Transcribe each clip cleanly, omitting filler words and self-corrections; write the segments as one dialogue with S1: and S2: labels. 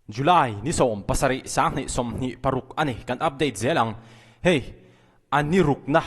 S1: July ni som pasari sang ni som ni paruk ani kan update zelang hey ani ruk na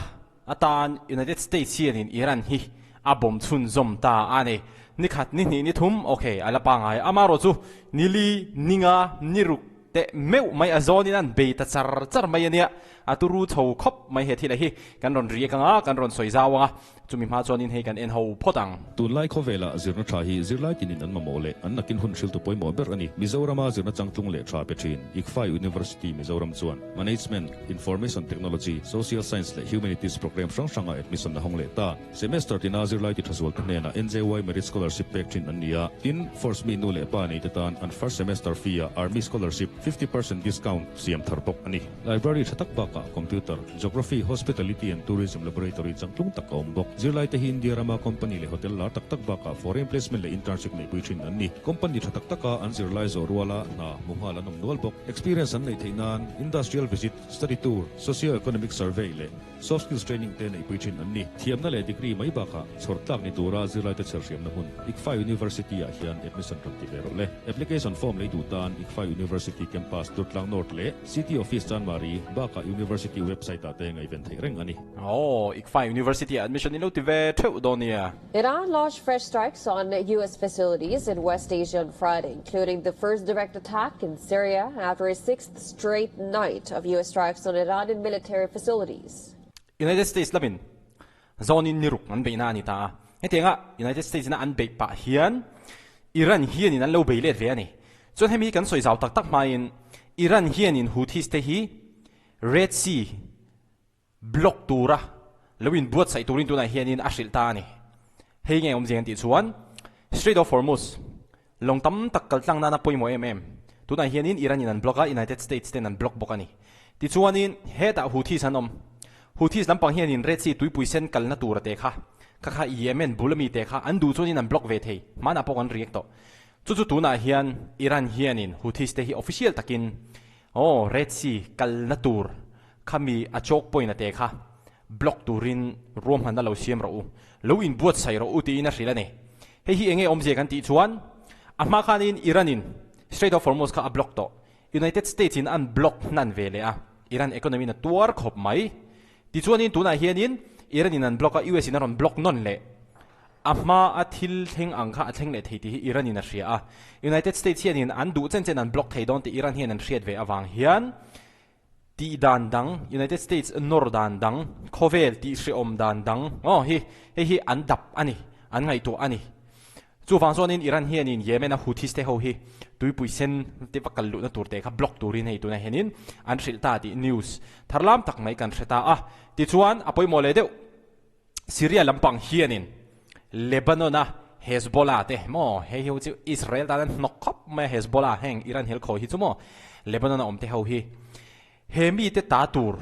S1: atan United States hian in Iran hi abom chun zom ta ani nikhat ni thum okay ala pa ngai amaro chu nili ninga niruk te meu mai azoni nan be ta char mai ania aturu tho khop mai he thila hi kan ron ri kanga kan ron soi zawa chumi ma chonin he kan en ho photang
S2: tu lai khovela zirna tha hi zirlai tinin an mamole an nakin hun shil tu poimo ber ani Mizoram zirna changtung le tha petrin IRGC University Mizoram chuan management information technology social science le humanities program sanga admission na hongle ta semester tina zirlai ti thaswal thne na NJY merit scholarship petrin ania tin force me no le pa nei tan an first semester fee army scholarship 50% discount siam tharpok ani library thatak ba ka computer geography hospitality and tourism laboratory changtung takom bok zirlai te India rama company le hotel la tak ba ka foreign placement le internship nei puichin ani company thatak taka an zirlai zo ruala na muhala nom nual bok experience an nei theinan industrial visit study tour socio economic survey le soft skills training te nei puichin ani thiam na le degree mai ba ka chhortlak ni tura zirlai te chersiam na hun IRGC University a hian admission ram ti vero le application form le du tan IRGC University campus Tutlang North le city office Janmari ba ka university website ate ngai ven thei reng ani
S1: IRGC University admission ni lo ti ve theu donia
S3: Iran launched fresh strikes on U.S. facilities in West Asia on Friday, including the first direct attack in Syria after a sixth straight night of U.S. strikes on Iranian military facilities.
S1: United States lamin zonin niruk an be na ni ta hetenga United States na an be pa hian Iran hian in an lo be let ve ani chon hemi kan soi zaw tak main Iran hian in Houthis te hi Red Sea block tura lawin buat sai turin tuna hian in ashil ta ni hei nge jeng ti chuan Strait of Hormuz long tam tak kal tlang na poimo tuna hian in Iran in an blocka United States ten an block bokani ti chuan in heta Houthis anom Houthis lampang hian in Red Sea tuipui sen kal na tur te kha Yemen bulami te kha an du chuan in an block ve thei mana pok an react to chu tuna hian Iran hian in Houthis te hi official takin Red Sea kal na tur khami achok point te kha block turin rom han lo siam ro lo in buat sai ro ti na hrila ne hi enge omje kan ti chuan ama khanin Iranin Strait of Hormuz kha a block to United States in an block nan vele a Iran economy na tuar khop mai ti chuanin tuna hianin Iran in an block a US in an block non le ama athil theng angkha atheng le thei ti Iran in a ria a United States hianin an du chen an block thei don ti Iran hian an riat ve awang hian ti dan dang United States nor dan dang khovel ti shriom dan dang hi an dap ani an ngai to ani chu wang sonin Iran hian in Yemen a Houthis te ho hi tuipui sen te pakal lu na tur te kha block turin hei tu na henin an hril ta ti news tharlam tak mai kan hreta a ti chuan apoi mole deu Syria lampang hianin Lebanon a Hezbollah te mo hei hu chu Israel ta nok khop ma Hezbollah heng Iran hel kho hi chu mo Lebanon om te ho hi hemi te ta tur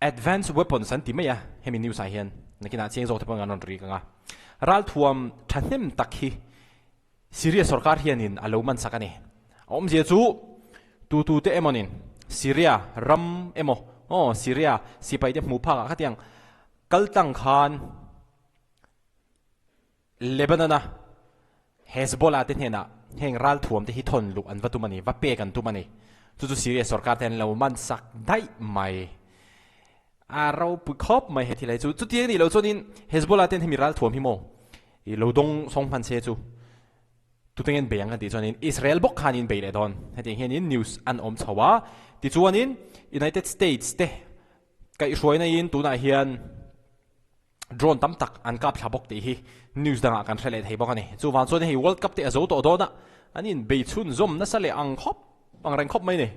S1: advanced weapons an ti meya hemi news a hian nakina cheng zo te pang anon ri kanga ral thuam thanem takhi Syria sarkar hianin aloman sakani om je chu tu te emonin Syria ram emo Syria sipai te mu pha ka tiang kaltang khan Lebanon a Hezbollah te hena heng ral thuam te hi thon lu an vatumani va pe kan tumani chu Syria sarkar ten lo man sak dai mai aro pu khop mai he thilai chu tiang ni lo chonin Hezbollah ten hemi ral thuam hi mo I lo dong song phan se chu tu tengen beyang kan ti chonin Israel bok khanin be le don heti hianin news an om chawa ti chuanin United States te kai hruaina in tuna hian drone tam tak an kap thabok te hi news danga kan threle thei bok ani chu wan chon hi World Cup te azo to dona anin be chun zom na sale ang khop ang rang khop mai ne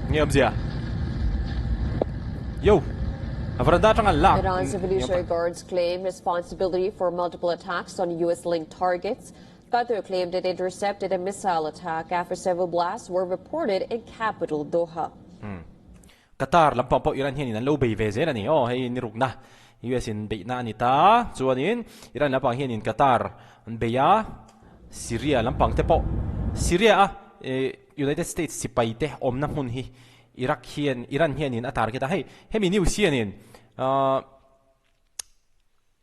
S1: Ngam zia Yo
S3: Iran's Revolutionary Guards claim responsibility for multiple attacks on U.S.-linked targets. Qatar claimed it intercepted a missile attack after several blasts were reported in capital Doha.
S1: Qatar lampang po Iran hian in lo be ve zen ani hei niruk na US in be na ani ta chuanin Iran lampang hian in Qatar an be ya Syria lampang te po Syria United States sipai te om na hun hi Iran hian in atar kita hei hemi news hian in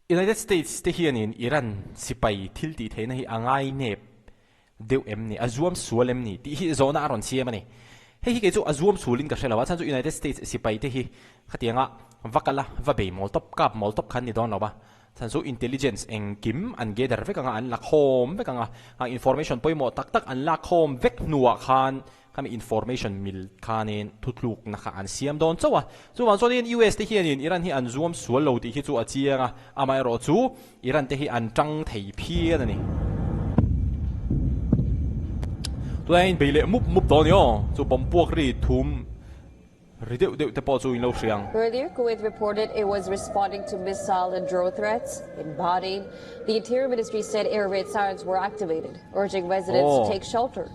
S1: United States te hian in Iran sipai thil ti theina hi angai nep deu em ni azuam sualem ni ti hi zona aron siam ani hi ke chu azuam sulin ka shelawa chan chu United States sipai te hi khatianga vakala va be moltop kap moltop khan ni don lawa chan chu intelligence eng kim an gather vek anga an lakhom vek anga ang information poimo tak tak an lakhom vek nuwa khan kami information mil khanin thutluk na kha an siam don chawa chuwan so in US te hian in Iran hi an zoom sual lo ti hi chu achianga amai ro chu Iran te hi an tang thei phian ani tuain beile mup don yo chu bompuak ri thum rideu te po chu in lo hriang.
S3: Earlier, Kuwait reported it was responding to missile and drone threats. In Bahrain, the Interior Ministry said air raid sirens were activated, urging residents to take shelter.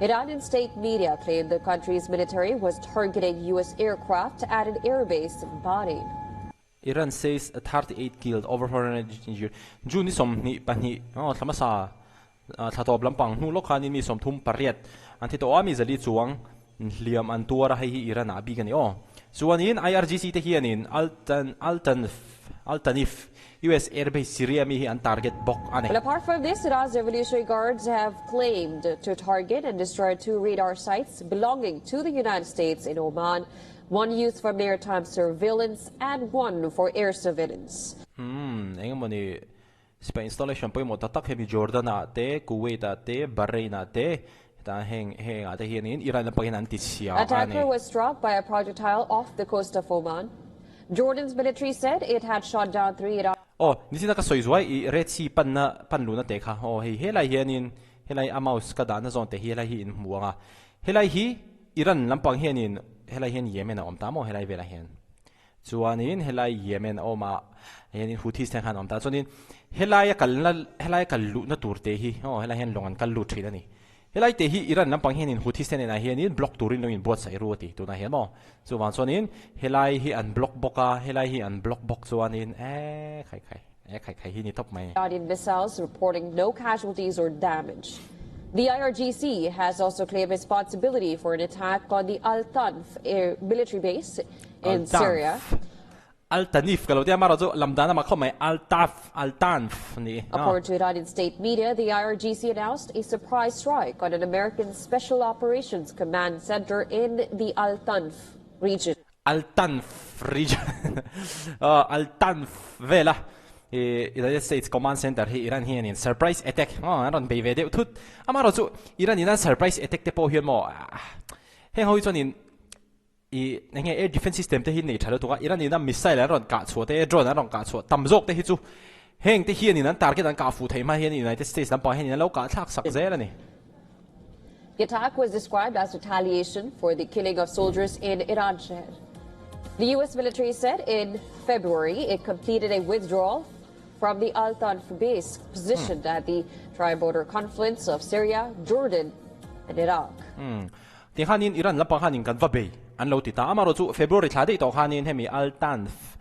S3: Iranian state media claimed the country's military was targeting U.S. aircraft at an airbase in Bahrain.
S1: Iran says 38 killed, over 400 injured. June ni som ni pani thamasa thatop lampang nu lokhan mi som thum pariat anti to ami zali chuang liam an tuara hi Iran abi gani chuan in IRGC te hianin Al-Tanf US airbase Syria mi hi an target bok ane.
S3: Well, apart from this, Iran's Revolutionary Guards have claimed to target and destroy 2 radar sites belonging to the United States in Oman, one used for maritime surveillance and one for air surveillance.
S1: Engamoni Spain installation poimo tatak hemi Jordan ate Kuwait ate Bahrain ate ta heng ate hianin Iran pagin anti sia
S3: Attacker was struck by a projectile off the coast of Oman. Jordan's military said it had shot down 3 Iran.
S1: Nisi na ka soizwai I Red Sea panlu na teka. Helai hianin helai amaus kada na zon te helai hi in muanga. Helai hi Iran lampang hianin helai hian Yemen na omta mo helai vela hian. Chuanin helai Yemen oma hianin Houthis ten han omta chuanin helai kallu na turte hi helai hian longan kallu thida ni. Helai te hi Iran lampang hianin Houthis ten na hianin block turin lo in bot sa iruti tu na hian mo. Chuanin helai hi an block boka helai hi an block bok chuanin khai hi ni top mai.
S3: Iranian missiles reporting no casualties or damage. The IRGC has also claimed responsibility for an attack on the Al-Tanf military base in Syria.
S1: Al-Tanf kalau dia maro jo lamdana ma khomai Al-Tanf ni.
S3: According to Iranian state media, the IRGC announced a surprise strike on an American Special Operations Command Center in the Al-Tanf region.
S1: Al-Tanf region. Al-Tanf vela. United States Command Center hi Iran hianin surprise attack aron be ve de thut amaro chu Iran in surprise attack te po hian mo heng hoi chuanin nge air defense system te hin nei thalo tuka Iran in missile aron ka chhuate drone aron ka chhu tamjok te hi chu heng te hianin an target an ka fu thei ma hian United States lam pa hian lo ka thak sak zel ani.
S3: The attack was described as retaliation for the killing of soldiers in Iran Chhe. The U.S. military said in February it completed a withdrawal from the Al-Tanf base positioned at the tri-border confluence of Syria, Jordan, and Iraq.
S1: Ti hanin Iran lapang hanin kan vabe an lo ti ta amaro chu February thade to hanin hemi Al-Tanf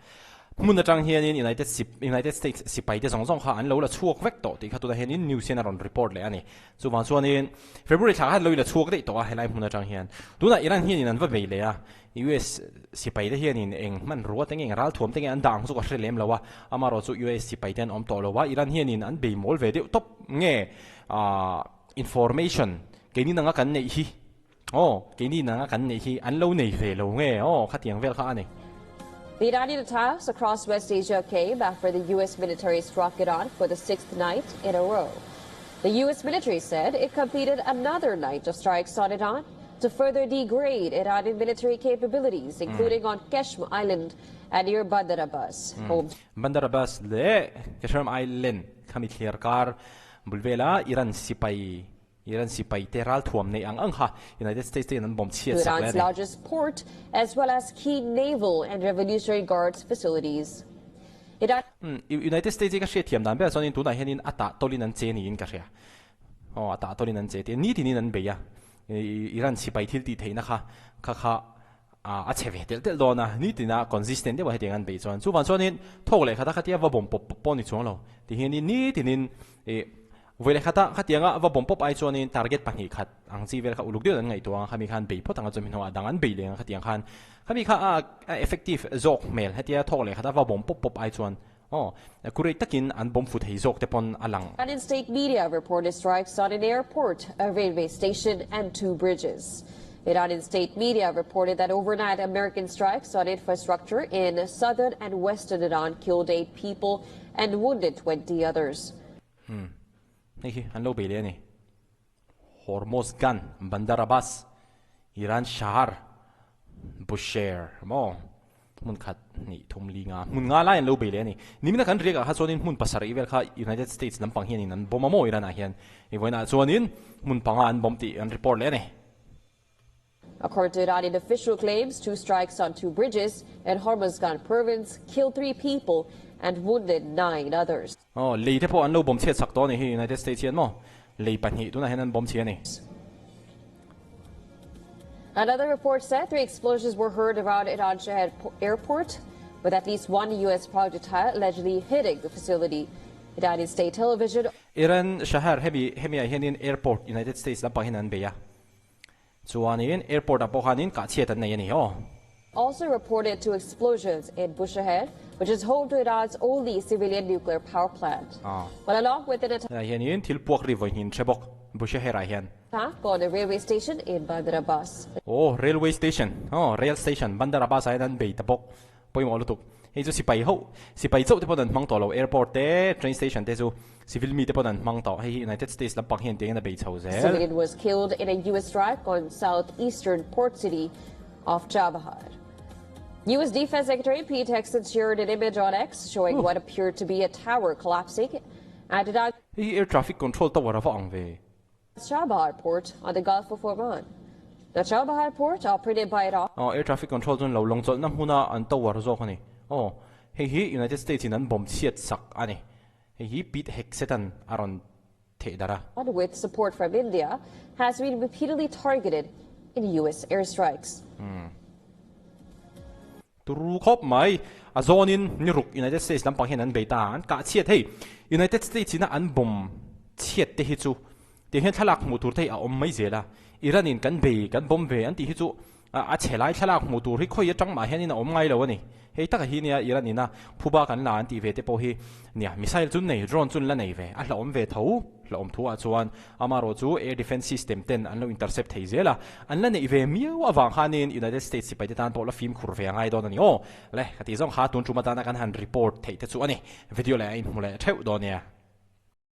S1: mun na tang hianin United States sipai te zong kha an lo la chuak vek to ti khatu da hianin news en aron report le ani chuwan chuanin February thla lo la chuak de to a helai mun na tang hian tuna Iran hianin an vabe le a US sipai te hianin eng man ruwa teng eng ral thuam teng an dang chu ka hrelem lawa amaro chu US sipai ten om to lowa Iran hianin an be mol ve de top nge information keini nanga kan nei hi keini nanga kan nei hi an lo nei ve lo nge khatiang vel kha ani.
S3: The Iranian attacks across West Asia came after the U.S. military struck Iran for the 6th night in a row. The U.S. military said it completed another night of strikes on Iran to further degrade Iranian military capabilities, including on Keshm Island and near Bandar Abbas.
S1: Bandar Abbas le Keshm Island kami clear car bulvela Iran sipai teral thuam nei ang ha United States te nan bom chiat sak le
S3: Iran's largest port as well as key naval and Revolutionary Guards facilities.
S1: United States ka hriat thiam dan be chonin tuna henin ata tolin an che ni in ka hria ata tolin an che te ni tin an be ya Iran sipai thil ti theina kha a cheve tel dona ni tina consistent de wa hetiang an be chuan chuwan chonin thok le khata khatia wa bom po ni chuang lo ti henin ni tinin với lại khát tiếng và bom pop ai cho nên target bằng khát ang chi về khát uluk điều ngày tuang khami khan bị phốt ang cho mình hoa dangan bị liền khát tiếng khan khami khát effective zok mail hết tia thọ lại khát và bom pop ai cho kuray takin an bom food hizok tepon alang.
S3: And in state media reported strikes on an airport, a railway station, and 2 bridges. Iranian state media reported that overnight American strikes on infrastructure in southern and western Iran killed 8 people and wounded 20 others.
S1: Hey, an lo bele ni. Hormozgan, Bandar Abbas, Iran Shahar, Bushehr, mo. Mun khat ni thum li nga mun nga lai lo bele ni nimina kan rega ha chonin mun pasari vel kha United States lampang hian in an bom mo Iran a hian e voina chonin mun panga an bom ti an report le ni.
S3: According to Iranian official claims, 2 strikes on 2 bridges in Hormozgan province killed 3 people and wounded 9 others.
S1: Le te po an lo bom che sak to ni hi United States hian mo le pan hi tu na hian an bom che ni.
S3: Another report said 3 explosions were heard around Iran Shahid airport, with at least 1 U.S. projectile allegedly hitting the facility. Iranian state television.
S1: Iran Shahar hemi a hianin airport United States lampang hian an beya. Chuanin airport a pohanin ka che tan nei ani
S3: Also reported 2 explosions in Bushehr, which is home to Iran's only civilian nuclear power plant. But along with an
S1: hianin thil puak ri voin chebok Bushehr a hian.
S3: attack on a railway station in Bandar Abbas.
S1: Railway station. Rail station. Bandar Abbas ay nan bay tapok. Poy mo lutuk. Hey, sipay ho. Sipay zo tepo nan mang tolo airport te train station te zo civil mi tepo nan mang to. Hey, United States lampang hian te na bay chau zel.
S3: Civilian was killed in a U.S. strike on southeastern port city of Chabahar. U.S. Defense Secretary Pete Hegseth shared an image on X showing what appeared to be a tower collapsing at Iran.
S1: Hey, air traffic control tower of angve.
S3: Chabahar port on the Gulf of Oman. The Chabahar port operated by Iran.
S1: Air traffic control zone lo long zon na huna an tower zo khani. Hey United States in an bomb siat sak ani. Hey Pete Hegseth an aron te dara.
S3: With support from India, has been repeatedly targeted in U.S. airstrikes.
S1: Turu khop mai a zonin niruk United States lampang hian an beita an ka chiat hey United States in an bomb chiat te hi chu. Tiếng hiện thlalak mu tur thei a om mai zela Iranin kan be kan bom ve an ti hi chu a chelai thlalak mu tur hi khoi atang ma hianin a om ngai lo ani hei taka hi nia Iranina phuba kan la an ti ve te po hi nia missile chun nei drone chun la nei ve a la om ve tho la om thu a chuan amaro chu air defense system ten an lo intercept thei zela an la nei ve miu awang hanin United States sipai te tan to la film khur ve ngai don ani le khati zong ha tun chu mata na kan han report thei te chu ani video le in mule theu don nia